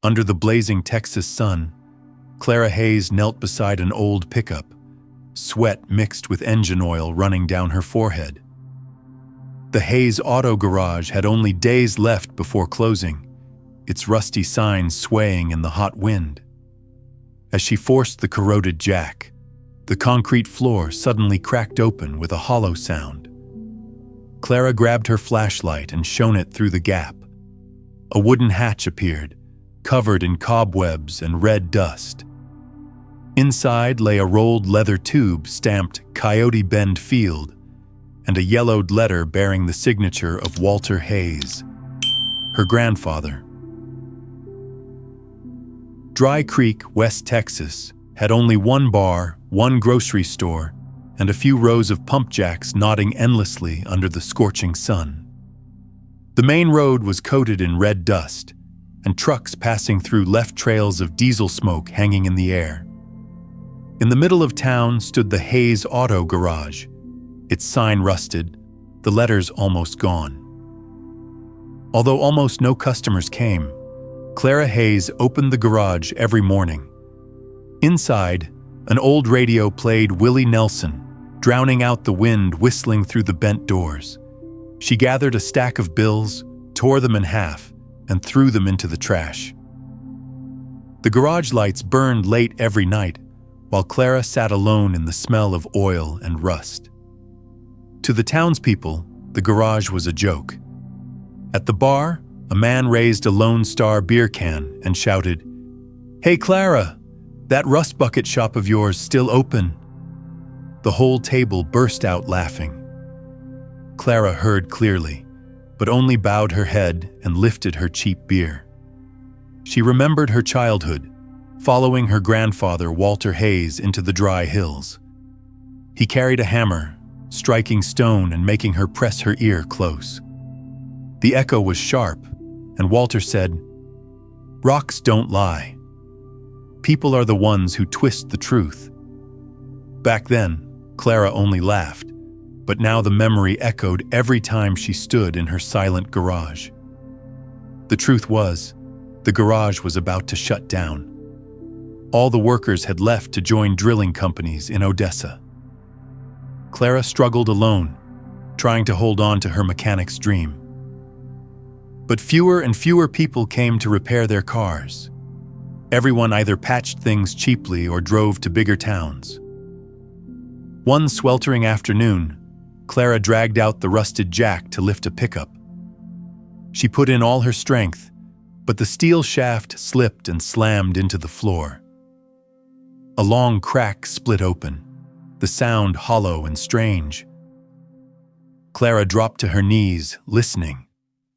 Under the blazing Texas sun, Clara Hayes knelt beside an old pickup, sweat mixed with engine oil running down her forehead. The Hayes Auto Garage had only days left before closing, its rusty sign swaying in the hot wind. As she forced the corroded jack, the concrete floor suddenly cracked open with a hollow sound. Clara grabbed her flashlight and shone it through the gap. A wooden hatch appeared, covered in cobwebs and red dust. Inside lay a rolled leather tube stamped Coyote Bend Field and a yellowed letter bearing the signature of Walter Hayes, her grandfather. Dry Creek, West Texas, had only one bar, one grocery store, and a few rows of pump jacks nodding endlessly under the scorching sun. The main road was coated in red dust, and trucks passing through left trails of diesel smoke hanging in the air. In the middle of town stood the Hayes Auto Garage, its sign rusted, the letters almost gone. Although almost no customers came, Clara Hayes opened the garage every morning. Inside, an old radio played Willie Nelson, drowning out the wind whistling through the bent doors. She gathered a stack of bills, tore them in half, and threw them into the trash. The garage lights burned late every night, while Clara sat alone in the smell of oil and rust. To the townspeople, the garage was a joke. At the bar, a man raised a Lone Star beer can and shouted, "Hey Clara, that rust bucket shop of yours still open?" The whole table burst out laughing. Clara heard clearly, but only bowed her head and lifted her cheap beer. She remembered her childhood, following her grandfather Walter Hayes into the dry hills. He carried a hammer, striking stone and making her press her ear close. The echo was sharp, and Walter said, "Rocks don't lie. People are the ones who twist the truth." Back then, Clara only laughed, but now the memory echoed every time she stood in her silent garage. The truth was, the garage was about to shut down. All the workers had left to join drilling companies in Odessa. Clara struggled alone, trying to hold on to her mechanic's dream. But fewer and fewer people came to repair their cars. Everyone either patched things cheaply or drove to bigger towns. One sweltering afternoon, Clara dragged out the rusted jack to lift a pickup. She put in all her strength, but the steel shaft slipped and slammed into the floor. A long crack split open, the sound hollow and strange. Clara dropped to her knees, listening,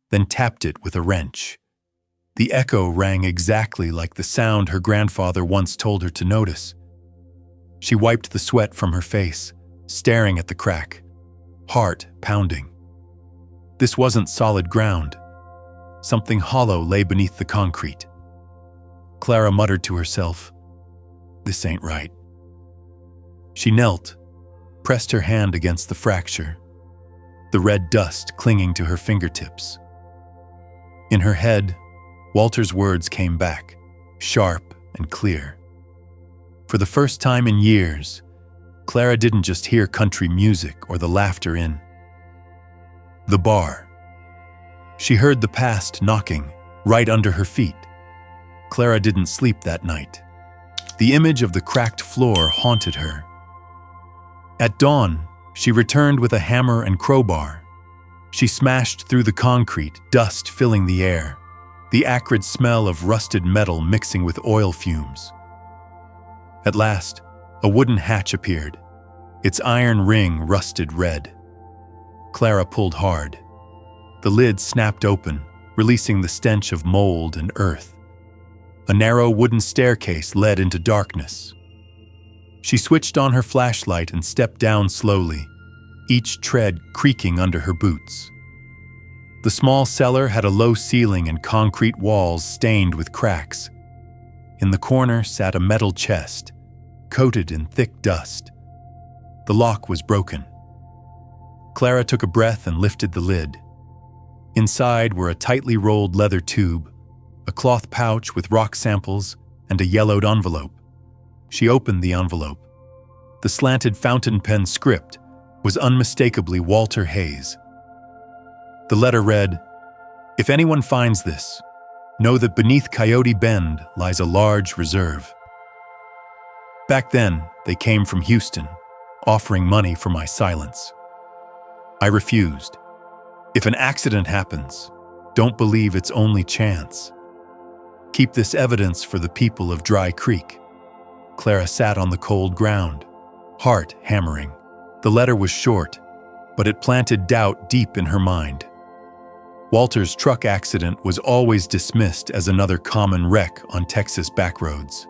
then tapped it with a wrench. The echo rang exactly like the sound her grandfather once told her to notice. She wiped the sweat from her face, staring at the crack, heart pounding. This wasn't solid ground. Something hollow lay beneath the concrete. Clara muttered to herself, "This ain't right." She knelt, pressed her hand against the fracture, the red dust clinging to her fingertips. In her head, Walter's words came back, sharp and clear. For the first time in years, Clara didn't just hear country music or the laughter in the bar. She heard the past knocking right under her feet. Clara didn't sleep that night. The image of the cracked floor haunted her. At dawn, she returned with a hammer and crowbar. She smashed through the concrete, dust filling the air, the acrid smell of rusted metal mixing with oil fumes. At last, a wooden hatch appeared, its iron ring rusted red. Clara pulled hard. The lid snapped open, releasing the stench of mold and earth. A narrow wooden staircase led into darkness. She switched on her flashlight and stepped down slowly, each tread creaking under her boots. The small cellar had a low ceiling and concrete walls stained with cracks. In the corner sat a metal chest, coated in thick dust. The lock was broken. Clara took a breath and lifted the lid. Inside were a tightly rolled leather tube, a cloth pouch with rock samples, and a yellowed envelope. She opened the envelope. The slanted fountain pen script was unmistakably Walter Hayes. The letter read, "If anyone finds this, know that beneath Coyote Bend lies a large reserve." Back then, they came from Houston, offering money for my silence. I refused. If an accident happens, don't believe it's only chance. Keep this evidence for the people of Dry Creek. Clara sat on the cold ground, heart hammering. The letter was short, but it planted doubt deep in her mind. Walter's truck accident was always dismissed as another common wreck on Texas backroads.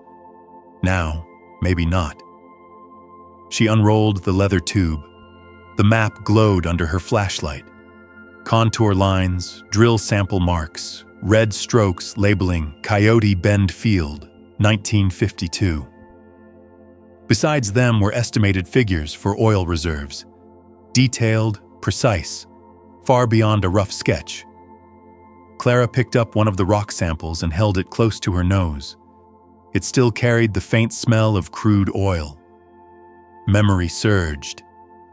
Now, maybe not. She unrolled the leather tube. The map glowed under her flashlight. Contour lines, drill sample marks, red strokes labeling Coyote Bend Field, 1952. Besides them were estimated figures for oil reserves, detailed, precise, far beyond a rough sketch. Clara picked up one of the rock samples and held it close to her nose. It still carried the faint smell of crude oil. Memory surged.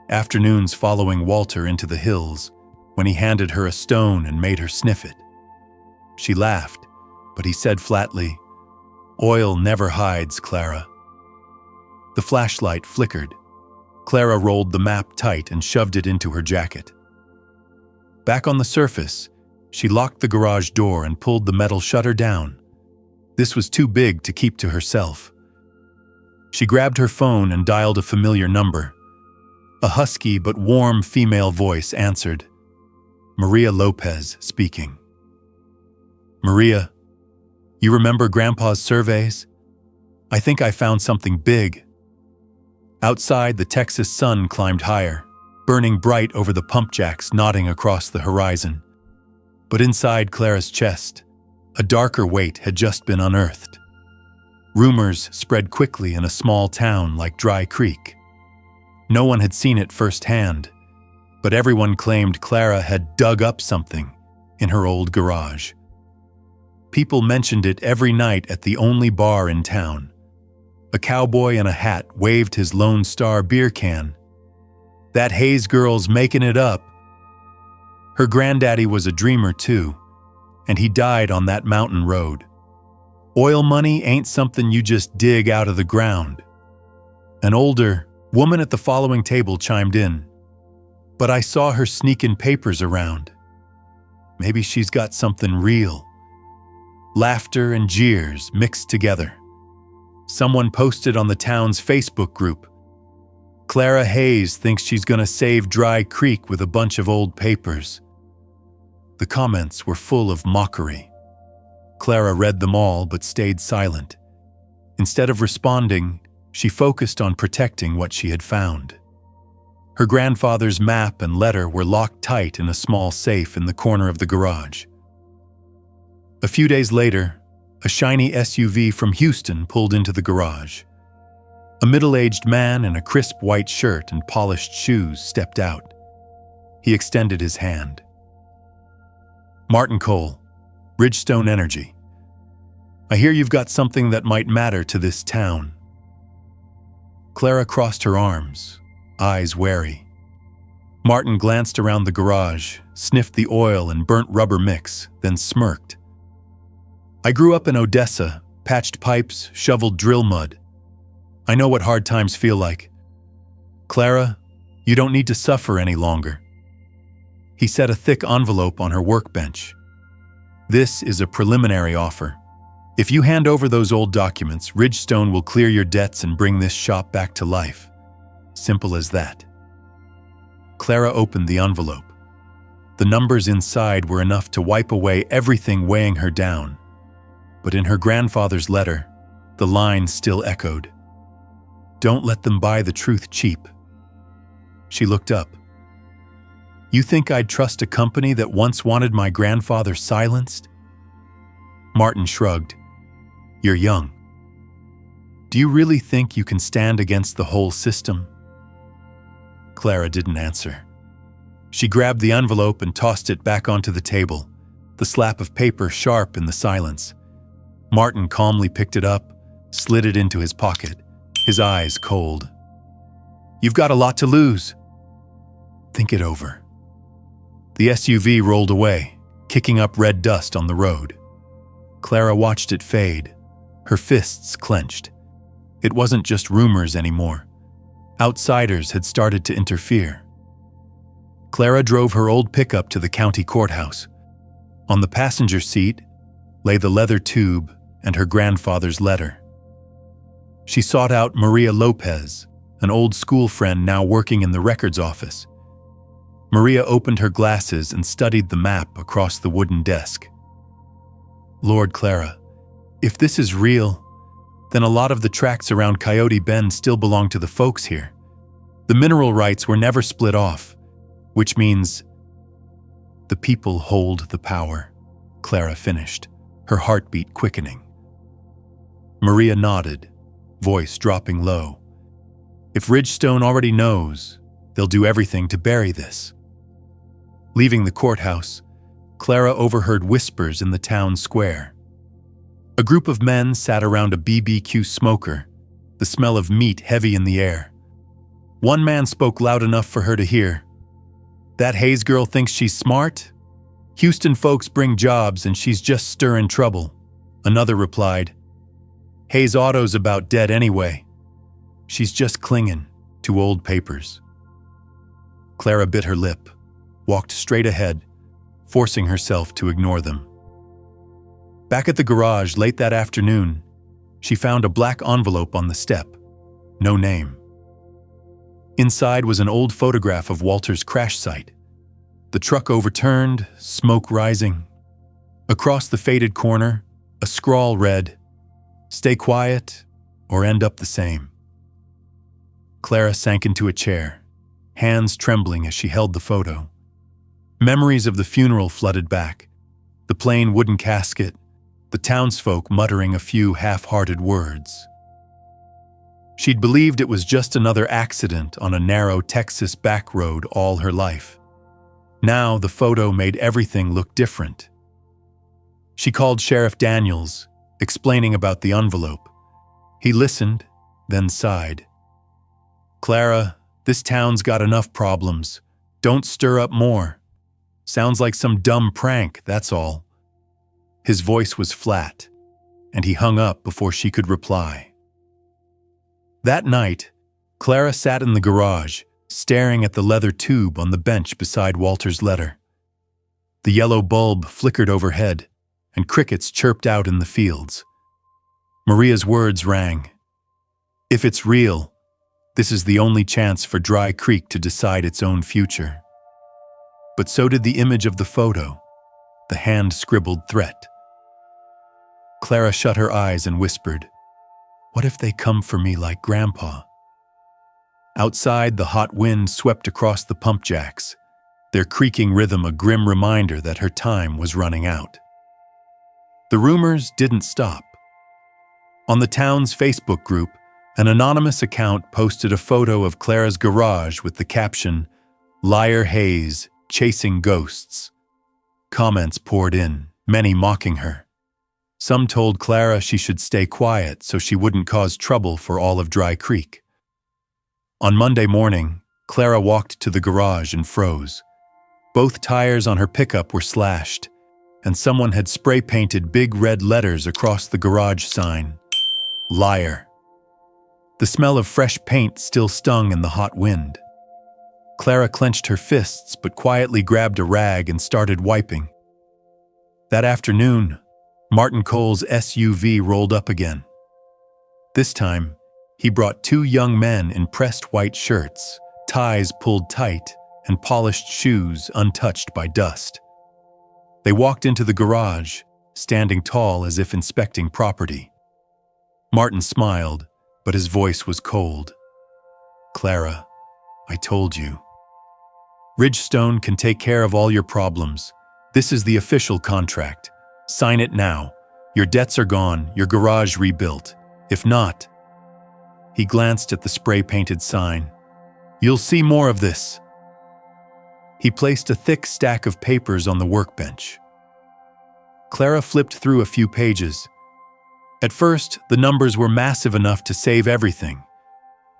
Afternoons following Walter into the hills, when he handed her a stone and made her sniff it. She laughed, but he said flatly, "Oil never hides, Clara." The flashlight flickered. Clara rolled the map tight and shoved it into her jacket. Back on the surface, she locked the garage door and pulled the metal shutter down. This was too big to keep to herself. She grabbed her phone and dialed a familiar number. A husky but warm female voice answered. Maria Lopez speaking. "Maria, you remember Grandpa's surveys? I think I found something big." Outside, the Texas sun climbed higher, burning bright over the pump jacks nodding across the horizon. But inside Clara's chest, a darker weight had just been unearthed. Rumors spread quickly in a small town like Dry Creek. No one had seen it firsthand, but everyone claimed Clara had dug up something in her old garage. People mentioned it every night at the only bar in town. A cowboy in a hat waved his Lone Star beer can. "That Hayes girl's making it up." Her granddaddy was a dreamer too, and he died on that mountain road. Oil money ain't something you just dig out of the ground. An older woman at the following table chimed in. "But I saw her sneaking papers around. Maybe she's got something real." Laughter and jeers mixed together. Someone posted on the town's Facebook group, "Clara Hayes thinks she's gonna save Dry Creek with a bunch of old papers." The comments were full of mockery. Clara read them all but stayed silent. Instead of responding, she focused on protecting what she had found. Her grandfather's map and letter were locked tight in a small safe in the corner of the garage. A few days later, a shiny SUV from Houston pulled into the garage. A middle-aged man in a crisp white shirt and polished shoes stepped out. He extended his hand. "Martin Cole, Bridgestone Energy. I hear you've got something that might matter to this town." Clara crossed her arms, eyes wary. Martin glanced around the garage, sniffed the oil and burnt rubber mix, then smirked. "I grew up in Odessa, patched pipes, shoveled drill mud. I know what hard times feel like. Clara, you don't need to suffer any longer." He set a thick envelope on her workbench. "This is a preliminary offer. If you hand over those old documents, Ridgestone will clear your debts and bring this shop back to life. Simple as that." Clara opened the envelope. The numbers inside were enough to wipe away everything weighing her down. But in her grandfather's letter, the line still echoed. "Don't let them buy the truth cheap." She looked up. "You think I'd trust a company that once wanted my grandfather silenced?" Martin shrugged. "You're young. Do you really think you can stand against the whole system?" Clara didn't answer. She grabbed the envelope and tossed it back onto the table, the slap of paper sharp in the silence. Martin calmly picked it up, slid it into his pocket, his eyes cold. "You've got a lot to lose. Think it over." The SUV rolled away, kicking up red dust on the road. Clara watched it fade, her fists clenched. It wasn't just rumors anymore. Outsiders had started to interfere. Clara drove her old pickup to the county courthouse. On the passenger seat lay the leather tube and her grandfather's letter. She sought out Maria Lopez, an old school friend now working in the records office. Maria opened her glasses and studied the map across the wooden desk. "Lord Clara, if this is real, then a lot of the tracts around Coyote Bend still belong to the folks here. The mineral rights were never split off, which means the people hold the power," Clara finished, her heartbeat quickening. Maria nodded, voice dropping low. "If Ridgestone already knows, they'll do everything to bury this." Leaving the courthouse, Clara overheard whispers in the town square. A group of men sat around a BBQ smoker, the smell of meat heavy in the air. One man spoke loud enough for her to hear. "That Hayes girl thinks she's smart? Houston folks bring jobs and she's just stirring trouble." Another replied, "Hayes Auto's about dead anyway. She's just clinging to old papers." Clara bit her lip, walked straight ahead, forcing herself to ignore them. Back at the garage late that afternoon, she found a black envelope on the step. No name. Inside was an old photograph of Walter's crash site. The truck overturned, smoke rising. Across the faded corner, a scrawl read, "Stay quiet or end up the same." Clara sank into a chair, hands trembling as she held the photo. Memories of the funeral flooded back, the plain wooden casket, the townsfolk muttering a few half-hearted words. She'd believed it was just another accident on a narrow Texas back road all her life. Now the photo made everything look different. She called Sheriff Daniels, explaining about the envelope. He listened, then sighed. "Clara, this town's got enough problems. Don't stir up more. Sounds like some dumb prank, that's all." His voice was flat, and he hung up before she could reply. That night, Clara sat in the garage, staring at the leather tube on the bench beside Walter's letter. The yellow bulb flickered overhead, and crickets chirped out in the fields. Maria's words rang. "If it's real, this is the only chance for Dry Creek to decide its own future." But so did the image of the photo, the hand-scribbled threat. Clara shut her eyes and whispered, "What if they come for me like Grandpa?" Outside, the hot wind swept across the pump jacks, their creaking rhythm a grim reminder that her time was running out. The rumors didn't stop. On the town's Facebook group, an anonymous account posted a photo of Clara's garage with the caption, "Liar Hayes, chasing ghosts." Comments poured in, many mocking her. Some told Clara she should stay quiet so she wouldn't cause trouble for all of Dry Creek. On Monday morning, Clara walked to the garage and froze. Both tires on her pickup were slashed, and someone had spray-painted big red letters across the garage sign. "Liar." The smell of fresh paint still stung in the hot wind. Clara clenched her fists but quietly grabbed a rag and started wiping. That afternoon, Martin Cole's SUV rolled up again. This time, he brought two young men in pressed white shirts, ties pulled tight, and polished shoes untouched by dust. They walked into the garage, standing tall as if inspecting property. Martin smiled, but his voice was cold. "Clara, I told you. Ridgestone can take care of all your problems. This is the official contract. Sign it now. Your debts are gone, your garage rebuilt. If not..." He glanced at the spray-painted sign. "You'll see more of this." He placed a thick stack of papers on the workbench. Clara flipped through a few pages. At first, the numbers were massive enough to save everything.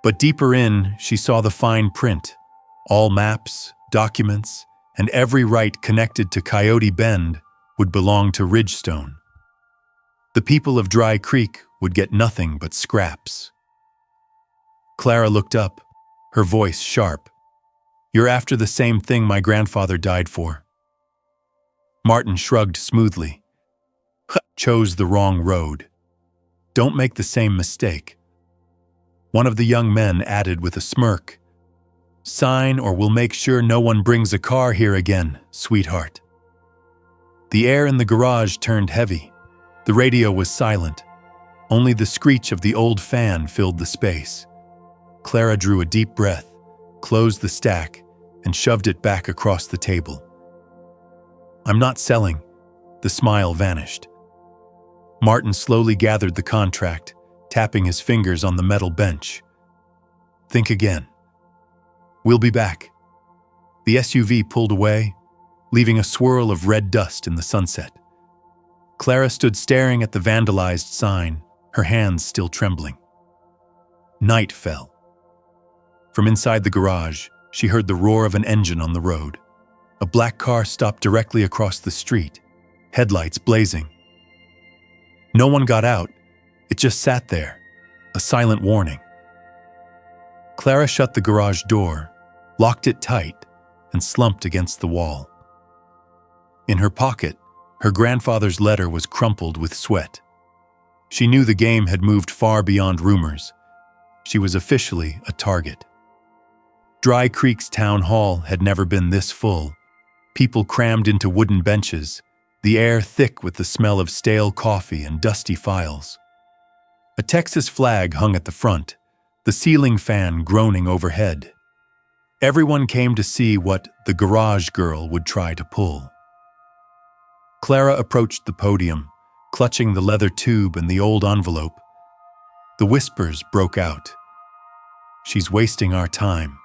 But deeper in, she saw the fine print. All maps, documents, and every right connected to Coyote Bend would belong to Ridgestone. The people of Dry Creek would get nothing but scraps. Clara looked up, her voice sharp. "You're after the same thing my grandfather died for." Martin shrugged smoothly. "Chose the wrong road. Don't make the same mistake." One of the young men added with a smirk, "Sign or we'll make sure no one brings a car here again, sweetheart." The air in the garage turned heavy. The radio was silent. Only the screech of the old fan filled the space. Clara drew a deep breath, closed the stack, and shoved it back across the table. "I'm not selling." The smile vanished. Martin slowly gathered the contract, tapping his fingers on the metal bench. "Think again. We'll be back." The SUV pulled away, leaving a swirl of red dust in the sunset. Clara stood staring at the vandalized sign, her hands still trembling. Night fell. From inside the garage, she heard the roar of an engine on the road. A black car stopped directly across the street, headlights blazing. No one got out. It just sat there, a silent warning. Clara shut the garage door, locked it tight, and slumped against the wall. In her pocket, her grandfather's letter was crumpled with sweat. She knew the game had moved far beyond rumors. She was officially a target. Dry Creek's town hall had never been this full. People crammed into wooden benches, the air thick with the smell of stale coffee and dusty files. A Texas flag hung at the front, the ceiling fan groaning overhead. Everyone came to see what the garage girl would try to pull. Clara approached the podium, clutching the leather tube and the old envelope. The whispers broke out. "She's wasting our time.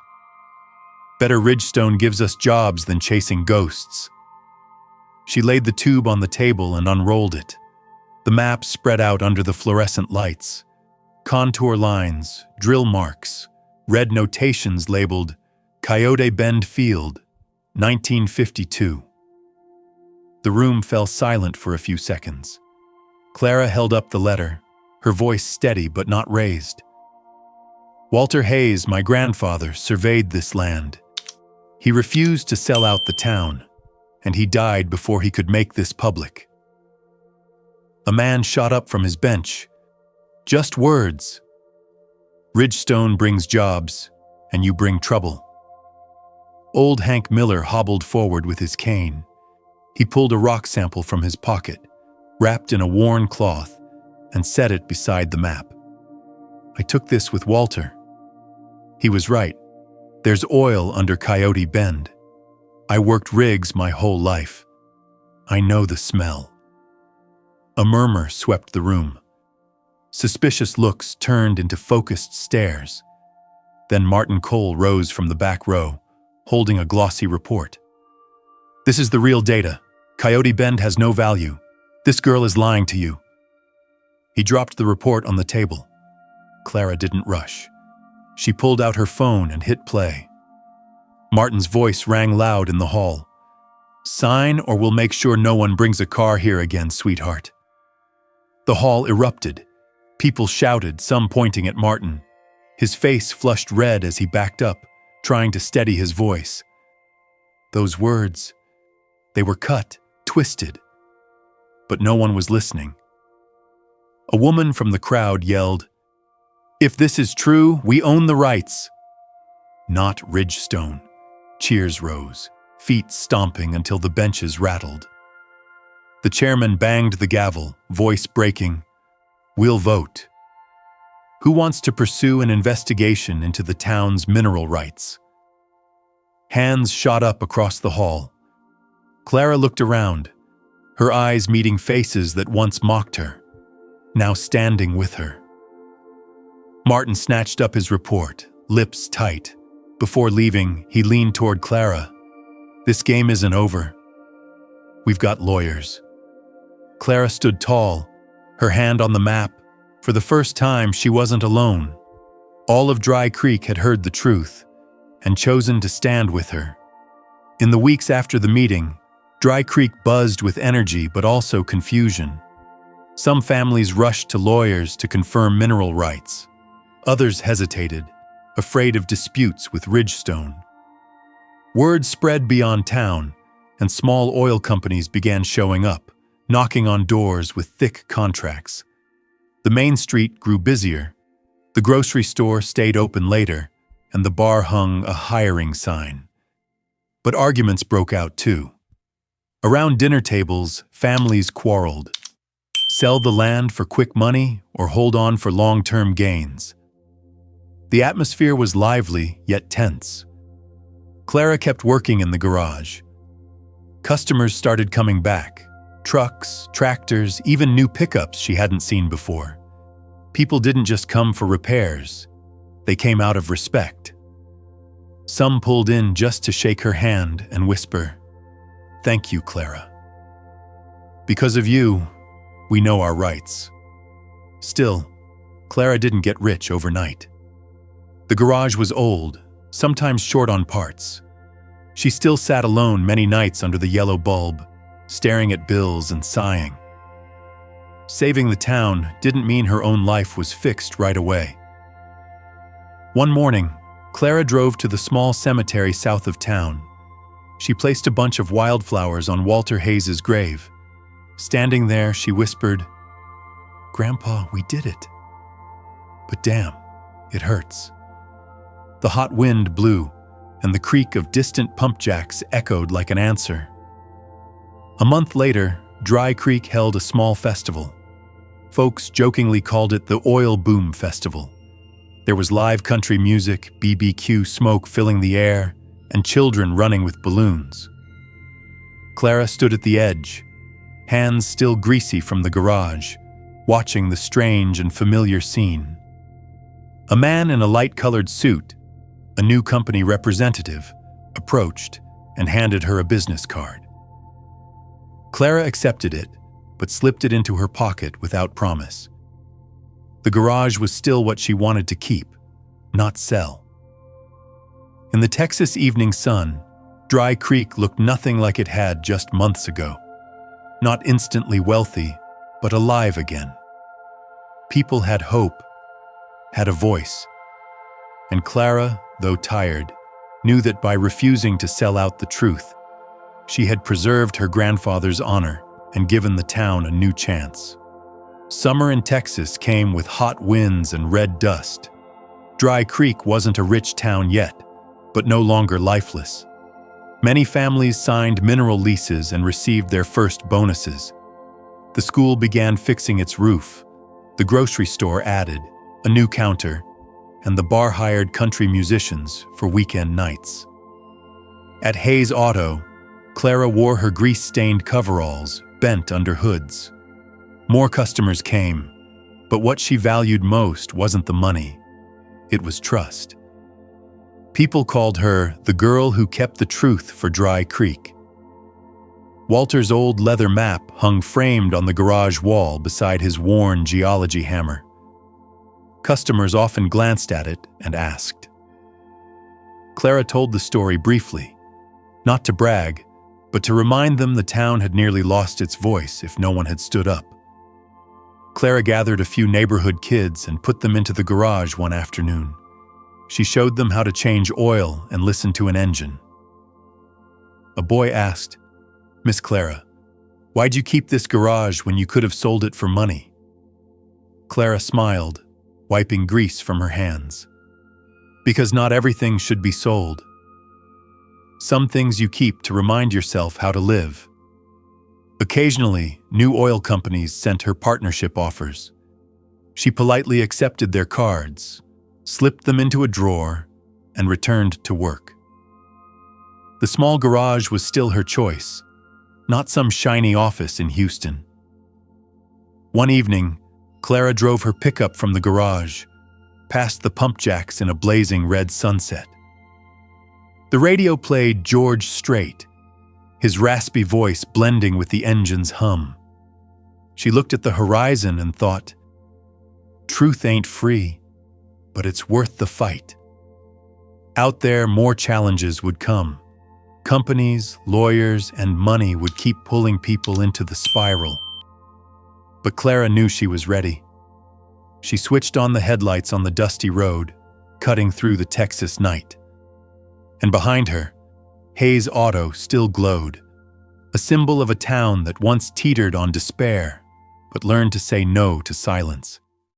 Better Ridgestone gives us jobs than chasing ghosts." She laid the tube on the table and unrolled it. The map spread out under the fluorescent lights. Contour lines, drill marks, red notations labeled Coyote Bend Field, 1952. The room fell silent for a few seconds. Clara held up the letter, her voice steady but not raised. "Walter Hayes, my grandfather, surveyed this land. He refused to sell out the town, and he died before he could make this public." A man shot up from his bench. "Just words. Ridgestone brings jobs, and you bring trouble." Old Hank Miller hobbled forward with his cane. He pulled a rock sample from his pocket, wrapped in a worn cloth, and set it beside the map. "I took this with Walter. He was right. There's oil under Coyote Bend. I worked rigs my whole life. I know the smell." A murmur swept the room. Suspicious looks turned into focused stares. Then Martin Cole rose from the back row, holding a glossy report. "This is the real data. Coyote Bend has no value. This girl is lying to you." He dropped the report on the table. Clara didn't rush. She pulled out her phone and hit play. Martin's voice rang loud in the hall. "Sign or we'll make sure no one brings a car here again, sweetheart." The hall erupted. People shouted, some pointing at Martin. His face flushed red as he backed up, trying to steady his voice. Those words, they were cut, twisted. But no one was listening. A woman from the crowd yelled, "If this is true, we own the rights." "Not Ridgestone." Cheers rose, feet stomping until the benches rattled. The chairman banged the gavel, voice breaking, "We'll vote. Who wants to pursue an investigation into the town's mineral rights?" Hands shot up across the hall. Clara looked around, her eyes meeting faces that once mocked her, now standing with her. Martin snatched up his report, lips tight. Before leaving, he leaned toward Clara. "This game isn't over. We've got lawyers." Clara stood tall, Her hand on the map. For the first time, she wasn't alone. All of Dry Creek had heard the truth and chosen to stand with her. In the weeks after the meeting, Dry Creek buzzed with energy but also confusion. Some families rushed to lawyers to confirm mineral rights. Others hesitated, afraid of disputes with Ridgestone. Word spread beyond town, and small oil companies began showing up, knocking on doors with thick contracts. The main street grew busier. The grocery store stayed open later, and the bar hung a hiring sign. But arguments broke out too. Around dinner tables, families quarreled. Sell the land for quick money or hold on for long-term gains. The atmosphere was lively, yet tense. Clara kept working in the garage. Customers started coming back. Trucks, tractors, even new pickups she hadn't seen before. People didn't just come for repairs. They came out of respect. Some pulled in just to shake her hand and whisper, "Thank you, Clara. Because of you, we know our rights." Still, Clara didn't get rich overnight. The garage was old, sometimes short on parts. She still sat alone many nights under the yellow bulb, staring at bills and sighing. Saving the town didn't mean her own life was fixed right away. One morning, Clara drove to the small cemetery south of town. She placed a bunch of wildflowers on Walter Hayes's grave. Standing there, she whispered, "Grandpa, we did it. But damn, it hurts." The hot wind blew, and the creak of distant pump jacks echoed like an answer. A month later, Dry Creek held a small festival. Folks jokingly called it the Oil Boom Festival. There was live country music, BBQ smoke filling the air, and children running with balloons. Clara stood at the edge, hands still greasy from the garage, watching the strange and familiar scene. A man in a light-colored suit, a new company representative, approached and handed her a business card. Clara accepted it, but slipped it into her pocket without promise. The garage was still what she wanted to keep, not sell. In the Texas evening sun, Dry Creek looked nothing like it had just months ago. Not instantly wealthy, but alive again. People had hope, had a voice. And Clara, though tired, knew that by refusing to sell out the truth, she had preserved her grandfather's honor and given the town a new chance. Summer in Texas came with hot winds and red dust. Dry Creek wasn't a rich town yet, but no longer lifeless. Many families signed mineral leases and received their first bonuses. The school began fixing its roof. The grocery store added a new counter, and the bar hired country musicians for weekend nights. At Hayes Auto, Clara wore her grease-stained coveralls, bent under hoods. More customers came, but what she valued most wasn't the money. It was trust. People called her the girl who kept the truth for Dry Creek. Walter's old leather map hung framed on the garage wall beside his worn geology hammer. Customers often glanced at it and asked. Clara told the story briefly, not to brag, but to remind them the town had nearly lost its voice if no one had stood up. Clara gathered a few neighborhood kids and put them into the garage one afternoon. She showed them how to change oil and listen to an engine. A boy asked, "Miss Clara, why'd you keep this garage when you could have sold it for money?" Clara smiled, wiping grease from her hands. "Because not everything should be sold. Some things you keep to remind yourself how to live." Occasionally, new oil companies sent her partnership offers. She politely accepted their cards, slipped them into a drawer, and returned to work. The small garage was still her choice, not some shiny office in Houston. One evening, Clara drove her pickup from the garage, past the pump jacks in a blazing red sunset. The radio played George Strait, his raspy voice blending with the engine's hum. She looked at the horizon and thought, truth ain't free, but it's worth the fight. Out there, more challenges would come. Companies, lawyers, and money would keep pulling people into the spiral. But Clara knew she was ready. She switched on the headlights on the dusty road, cutting through the Texas night. And behind her, Hayes Auto still glowed, a symbol of a town that once teetered on despair, but learned to say no to silence.